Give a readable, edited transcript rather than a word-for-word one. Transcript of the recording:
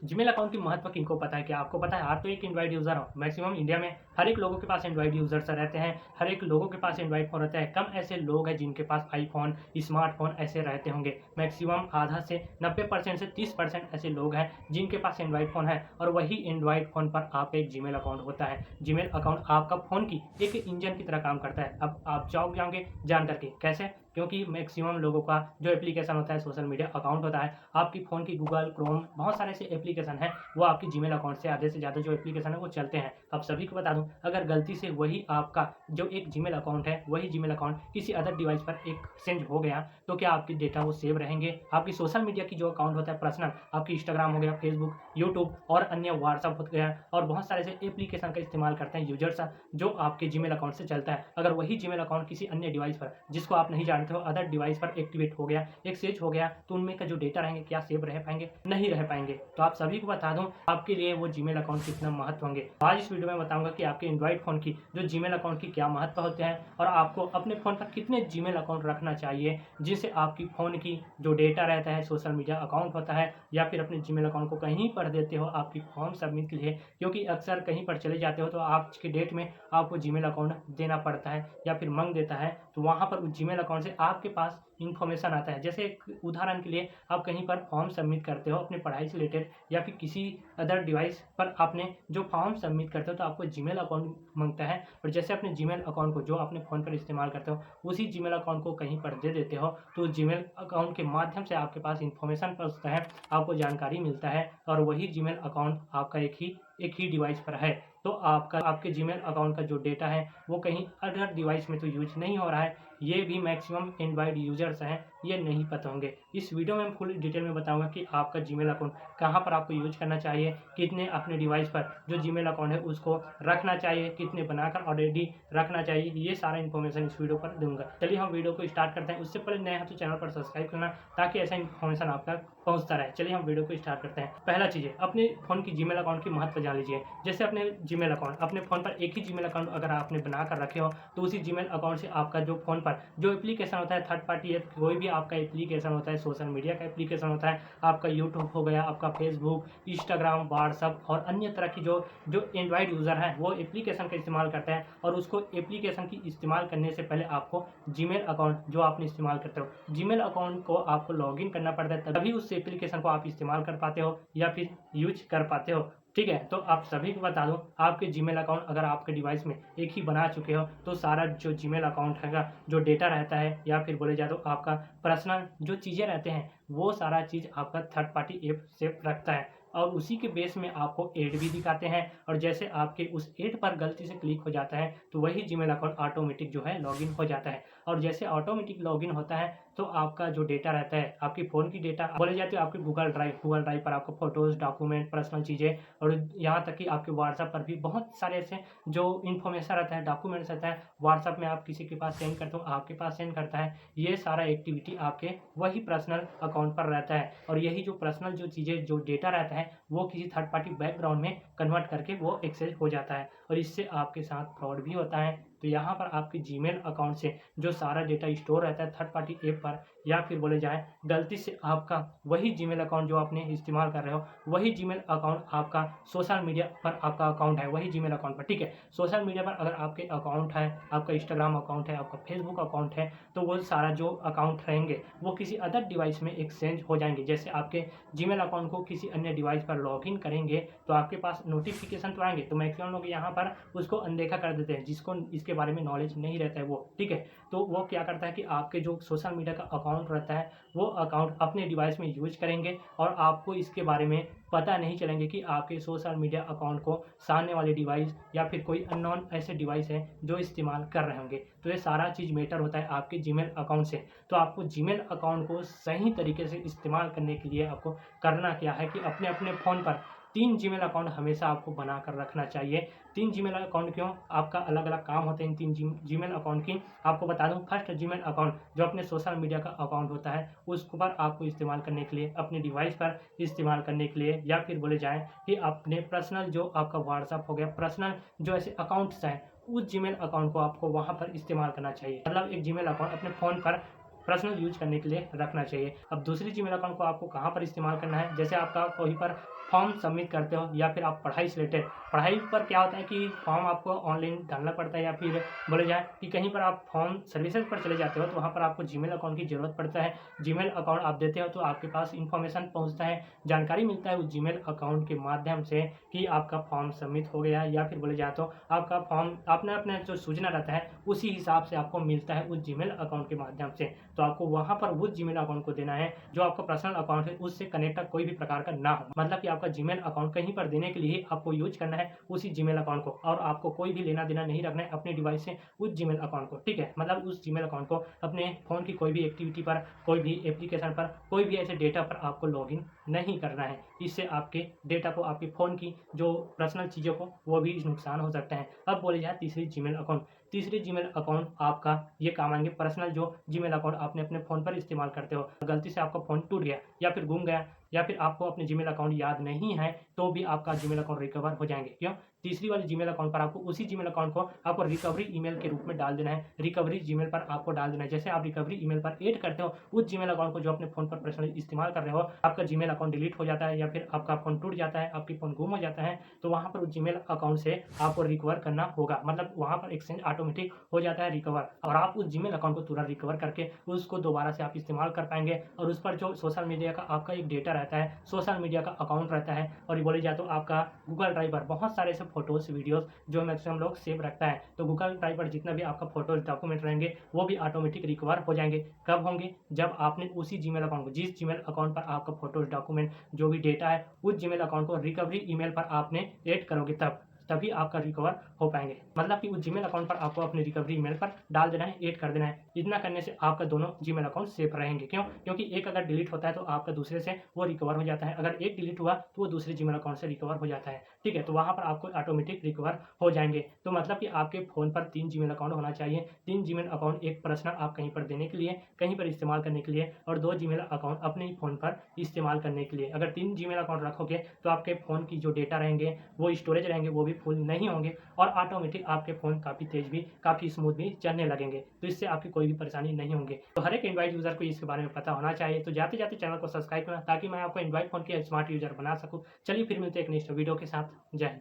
Gmail account की महत्व किनको पता है? क्या आपको पता है? आप तो एक एंड्रॉइड यूज़र हो। मैक्सिमम इंडिया में हर एक लोगों के पास एंड्रॉइड यूज़र्स रहते हैं। हर एक लोगों के पास एंड्रॉइड फ़ोन रहता है। कम ऐसे लोग हैं जिनके पास आईफ़ोन, स्मार्टफ़ोन ऐसे रहते होंगे। मैक्सिमम आधा से 90% से 30% ऐसे लोग हैं जिनके पास एंड्रॉइड फ़ोन है और वही एंड्रॉइड फ़ोन पर आपका एक जीमेल अकाउंट होता है। जीमेल अकाउंट आपका फ़ोन की एक इंजन की तरह काम करता है। अब आप चौंक जाओगे जान कर के, कैसे? क्योंकि मैक्सिमम लोगों का जो एप्लीकेशन होता है, सोशल मीडिया अकाउंट होता है, आपकी फ़ोन की गूगल, क्रोम बहुत सारे ऐसे एप्लीकेशन हैं, वो आपकी जीमेल अकाउंट से आधे से ज़्यादा जो एप्लीकेशन है वो चलते हैं। अब सभी को बता दूँ, अगर गलती से वही आपका जो एक जीमेल अकाउंट है, वही जीमेल अकाउंट किसी अदर डिवाइस पर एक सेंड हो गया, तो क्या आपके डेटा वो सेव रहेंगे? आपकी सोशल मीडिया की जो अकाउंट होता है पर्सनल, आपकी इंस्टाग्राम हो गया, फेसबुक, यूट्यूब और अन्य व्हाट्सएप हो गया और बहुत सारे ऐसे एप्लीकेशन का इस्तेमाल करते हैं यूज़र्स जो आपके जीमेल अकाउंट से चलता है। अगर वही जीमेल अकाउंट किसी अन्य डिवाइस पर, जिसको आप नहीं जानते हो, अदर डिवाइस पर एक्टिवेट हो गया, एक्सेस हो गया, तो उनमें का जो डेटा रहेंगे क्या सेव रह पाएँगे? नहीं रह पाएँगे। तो आप सभी को बता दूँ, आपके लिए वो जीमेल अकाउंट कितना महत्व होंगे। आज इस वीडियो में बताऊँगा कि आपके एंड्रॉइड फ़ोन की जो जीमेल अकाउंट की क्या महत्व होते हैं और आपको अपने फ़ोन पर कितने जीमेल अकाउंट रखना चाहिए, जिससे आपकी फ़ोन की जो डेटा रहता है, सोशल मीडिया अकाउंट होता है या फिर अपने जीमेल अकाउंट को कहीं पर देते हो आपकी फॉर्म सबमिट के लिए, क्योंकि अक्सर कहीं पर चले जाते हो तो आज की डेट में आपको जीमेल अकाउंट देना पड़ता है या फिर माँग देता है, तो वहाँ पर उस जीमेल अकाउंट से आपके पास इन्फॉर्मेशन आता है। जैसे एक उदाहरण के लिए, आप कहीं पर फॉर्म सबमिट करते हो अपनी पढ़ाई से रिलेटेड या फिर किसी अदर डिवाइस पर आपने जो फॉर्म सबमिट करते हो तो आपको जीमेल अकाउंट माँगता है और जैसे अपने जीमेल अकाउंट को जो अपने फ़ोन पर इस्तेमाल करते हो, उसी जीमेल अकाउंट को कहीं पर दे देते हो, तो जीमेल अकाउंट के माध्यम से आपके पास इन्फॉर्मेशन पहुँचता है, आपको जानकारी मिलता है और वही जीमेल अकाउंट आपका एक ही डिवाइस पर है। तो आपका आपके जीमेल अकाउंट का जो डेटा है, वो कहीं अदर डिवाइस में तो यूज़ नहीं हो रहा है। ये भी मैक्सिमम एंड्रॉइड यूज़र्स हैं, ये नहीं पता होंगे। इस वीडियो में फुल डिटेल में बताऊँगा कि आपका जीमेल अकाउंट कहाँ पर आपको यूज़ करना चाहिए, कितने अपने डिवाइस पर जो जीमेल अकाउंट है उसको रखना चाहिए, कितने बनाकर ऑलरेडी रखना चाहिए, ये सारा इन्फॉर्मेशन इस वीडियो पर दूँगा। चलिए हम वीडियो को स्टार्ट करते हैं। उससे पहले नए हैं तो चैनल पर सब्सक्राइब करना, ताकि ऐसा इन्फॉर्मेशन आप तक पहुँचता रहे। चलिए हम वीडियो को स्टार्ट करते हैं। पहला चीज़ है, अपने फ़ोन की जीमेल अकाउंट की महत्व जान लीजिए। जैसे अपने जीमेल अकाउंट, अपने फ़ोन पर एक ही जीमेल अकाउंट अगर आपने बनाकर रखे हो, तो उसी जीमेल अकाउंट से आपका जो फ़ोन पर जो एप्लीकेशन होता है, थर्ड पार्टी ऐप, कोई भी आपका एप्लीकेशन होता है, सोशल मीडिया का एप्लीकेशन होता है, आपका यूट्यूब हो गया, आपका फेसबुक, इंस्टाग्राम, व्हाट्सएप और अन्य तरह की जो जो एंड्रॉइड यूज़र हैं, वो एप्लीकेशन का इस्तेमाल करते हैं और उसको एप्लीकेशन की इस्तेमाल करने से पहले आपको जीमेल अकाउंट जो आपने इस्तेमाल करते हो, जीमेल अकाउंट को आपको लॉगिन करना पड़ता है, तभी उस एप्लीकेशन को आप इस्तेमाल कर पाते हो या फिर यूज़ कर पाते हो। ठीक है? तो आप सभी को बता दूँ, आपके जीमेल अकाउंट अगर आपके डिवाइस में एक ही बना चुके हो, तो सारा जो जीमेल अकाउंट हैगा, जो डेटा रहता है या फिर बोले जाए तो आपका पर्सनल जो चीज़ें रहते हैं, वो सारा चीज़ आपका थर्ड पार्टी ऐप सेव रखता है और उसी के बेस में आपको ऐड भी दिखाते हैं और जैसे आपके उस ऐड पर गलती से क्लिक हो जाता है, तो वही जीमेल अकाउंट ऑटोमेटिक जो है लॉगिन हो जाता है और जैसे ऑटोमेटिक लॉगिन होता है, तो आपका जो डेटा रहता है, आपकी फ़ोन की डेटा बोले जाते हो आपकी गूगल ड्राइव पर आपको फ़ोटोज़, डॉक्यूमेंट, पर्सनल चीज़ें और यहाँ तक कि आपके व्हाट्सएप पर भी बहुत सारे ऐसे जो इन्फॉर्मेशन रहता है, डॉक्यूमेंट्स रहता है, व्हाट्सएप में आप किसी के पास सेंड करते हो, आपके पास सेंड करता है, ये सारा एक्टिविटी आपके वही पर्सनल अकाउंट पर रहता है और यही जो पर्सनल जो चीज़ें, जो डेटा रहता है, वो किसी थर्ड पार्टी बैकग्राउंड में कन्वर्ट करके वो एक्सेस हो जाता है और इससे आपके साथ फ्रॉड भी होता है। तो यहाँ पर आपके जीमेल अकाउंट से जो सारा डेटा स्टोर रहता है थर्ड पार्टी ऐप पर या फिर बोले जाए गलती से आपका वही जीमेल अकाउंट जो आपने इस्तेमाल कर रहे हो, वही जीमेल अकाउंट आपका सोशल मीडिया पर आपका अकाउंट है, वही जीमेल अकाउंट पर, ठीक है? सोशल मीडिया पर अगर आपके अकाउंट है, आपका इंस्टाग्राम अकाउंट है, आपका फेसबुक अकाउंट है, तो वो सारा जो अकाउंट रहेंगे, वो किसी अदर डिवाइस में एक्सचेंज हो जाएँगे। जैसे आपके जीमेल अकाउंट को किसी अन्य डिवाइस पर लॉगिन करेंगे, तो आपके पास नोटिफ़िकेशन तो आएँगे, तो मैक्सिमम लोग यहाँ पर उसको अनदेखा कर देते हैं, जिसको इसके बारे में नॉलेज नहीं रहता है वो, ठीक है? तो वो क्या करता है कि आपके जो सोशल मीडिया का अकाउंट रहता है, वो अकाउंट अपने डिवाइस में यूज़ करेंगे और आपको इसके बारे में पता नहीं चलेंगे कि आपके सोशल मीडिया अकाउंट को सामने वाले डिवाइस या फिर कोई अननोन ऐसे डिवाइस हैं जो इस्तेमाल कर रहे होंगे। तो ये सारा चीज़ मैटर होता है आपके जीमेल अकाउंट से। तो आपको जीमेल अकाउंट को सही तरीके से इस्तेमाल करने के लिए आपको करना क्या है कि अपने-अपने फ़ोन पर 3 जीमेल अकाउंट हमेशा आपको बनाकर रखना चाहिए। 3 जीमेल अकाउंट क्यों? आपका अलग-अलग काम होते हैं इन 3 जीमेल अकाउंट की। आपको बता दूँ, फर्स्ट जीमेल अकाउंट जो अपने सोशल मीडिया का अकाउंट होता है, उसको पर आपको इस्तेमाल करने के लिए, अपने डिवाइस पर इस्तेमाल करने के लिए या फिर बोले जाएँ कि अपने पर्सनल जो आपका व्हाट्सएप हो गया, पर्सनल जो ऐसे अकाउंट्स हैं, उस जीमेल अकाउंट को आपको वहाँ पर इस्तेमाल करना चाहिए। मतलब एक जीमेल अकाउंट अपने फ़ोन पर पर्सनल यूज़ करने के लिए रखना चाहिए। अब दूसरी जीमेल अकाउंट को आपको कहाँ पर इस्तेमाल करना है, जैसे आपका कहीं पर फॉर्म सबमिट करते हो या फिर आप पढ़ाई से रिलेटेड, पढ़ाई पर क्या होता है कि फॉर्म आपको ऑनलाइन डालना पड़ता है, या फिर बोले जाए कि कहीं पर आप फॉर्म सर्विसेज पर चले जाते हो तो वहाँ पर आपको जीमेल अकाउंट की ज़रूरत पड़ता है। जीमेल अकाउंट आप देते हो तो आपके पास इन्फॉर्मेशन पहुँचता है, जानकारी मिलता है उस जीमेल अकाउंट के माध्यम से कि आपका फॉर्म सबमिट हो गया है, या फिर बोले जाए तो आपका फॉर्म अपने अपने जो सूचना रहता है उसी हिसाब से आपको मिलता है उस जीमेल अकाउंट के माध्यम से। तो आपको वहाँ पर उस जीमेल अकाउंट को देना है जो आपका पर्सनल अकाउंट है, उससे कनेक्ट कोई भी प्रकार का ना हो। मतलब कि आपका जीमेल अकाउंट कहीं पर देने के लिए आपको यूज करना है उसी जीमेल अकाउंट को, और आपको कोई भी लेना देना नहीं रखना है अपने डिवाइस से उस जीमेल अकाउंट को, ठीक है। मतलब उस जीमेल अकाउंट को अपने फ़ोन की कोई भी एक्टिविटी पर, कोई भी एप्लीकेशन पर, कोई भी ऐसे डेटा पर आपको लॉगिन नहीं करना है। इससे आपके डेटा को, आपके फ़ोन की जो पर्सनल चीज़ों को, वो भी नुकसान हो सकता है। अब बोले जाए तीसरी जीमेल अकाउंट। तीसरी जीमेल अकाउंट आपका ये काम आएँगे पर्सनल जो जीमेल अकाउंट आपने अपने फ़ोन पर इस्तेमाल करते हो। गलती से आपका फ़ोन टूट गया या फिर गुम गया या फिर आपको अपने जीमेल अकाउंट याद नहीं है, तो भी आपका जीमेल अकाउंट रिकवर हो जाएँगे। क्यों? तीसरी वाली जीमेल अकाउंट पर आपको उसी जीमेल अकाउंट को आपको रिकवरी ईमेल के रूप में डाल देना है। रिकवरी जीमेल पर आपको डाल देना है। जैसे आप रिकवरी ईमेल पर ऐड करते हो उस जीमेल अकाउंट को जो अपने फ़ोन पर पर्सनली इस्तेमाल कर रहे हो, आपका जीमेल अकाउंट डिलीट हो जाता है या फिर आपका फ़ोन टूट जाता है, आपकी फ़ोन गुम हो जाता है, तो वहाँ पर उस जीमेल अकाउंट से आपको रिकवर करना होगा। मतलब वहाँ पर एक्सचेंज ऑटोमेटिक हो जाता है रिकवर, और आप उस जीमेल अकाउंट को तुरंत रिकवर करके उसको दोबारा से आप इस्तेमाल कर पाएँगे। और उस पर जो सोशल मीडिया का आपका एक डेटा रहता है, सोशल मीडिया का अकाउंट रहता है, और ये बोले जाए तो आपका गूगल ड्राइव पर बहुत सारे ऐसे फ़ोटोज़, वीडियोज़ जो मैक्सिमम लोग सेव रखता है, तो गूगल ड्राइव पर जितना भी आपका फ़ोटोज़, डॉक्यूमेंट रहेंगे, वो भी ऑटोमेटिक रिकवर हो जाएँगे। कब होंगे? जब आपने उसी जीमेल अकाउंट को, जिस जीमेल अकाउंट पर आपका फ़ोटोज़, डॉक्यूमेंट जो भी डेटा है, उस जीमेल अकाउंट को रिकवरी ईमेल पर आपने ऐड करोगे तब। तभी आपका रिकवर हो पाएँगे। मतलब कि उस जीमेल अकाउंट पर आपको अपनी रिकवरी ईमेल पर डाल देना है, ऐड कर देना है। इतना करने से आपका दोनों जीमेल अकाउंट सेफ रहेंगे। क्यों? क्योंकि एक अगर डिलीट होता है तो आपका दूसरे से वो रिकवर हो जाता है। अगर एक डिलीट हुआ तो वो दूसरे जीमेल अकाउंट से रिकवर हो जाता है। ठीक है? तो वहाँ पर आपको ऑटोमेटिक रिकवर हो जाएँगे। तो मतलब कि आपके फ़ोन पर 3 जीमेल अकाउंट होना चाहिए। 3 जीमेल अकाउंट, एक पर्सनल आप कहीं पर देने के लिए, कहीं पर इस्तेमाल करने के लिए, और 2 जीमेल अकाउंट अपने ही फ़ोन पर इस्तेमाल करने के लिए। अगर 3 जीमेल अकाउंट रखोगे तो आपके फ़ोन की जो डेटा रहेंगे, वो स्टोरेज रहेंगे, वो भी फुल नहीं होंगे, और ऑटोमेटिक आपके फ़ोन काफ़ी तेज़ भी, काफ़ी स्मूथ भी चलने लगेंगे। तो इससे आपकी कोई भी परेशानी नहीं होंगे। तो हर एक एंड्रॉइड यूज़र को इसके बारे में पता होना चाहिए। तो जाते-जाते चैनल को सब्सक्राइब करना, ताकि मैं आपको एंड्रॉइड फ़ोन की स्मार्ट यूज़र बना सकूँ। चलिए फिर मिलते हैं एक नेक्स्ट वीडियो के साथ। जय हिंद।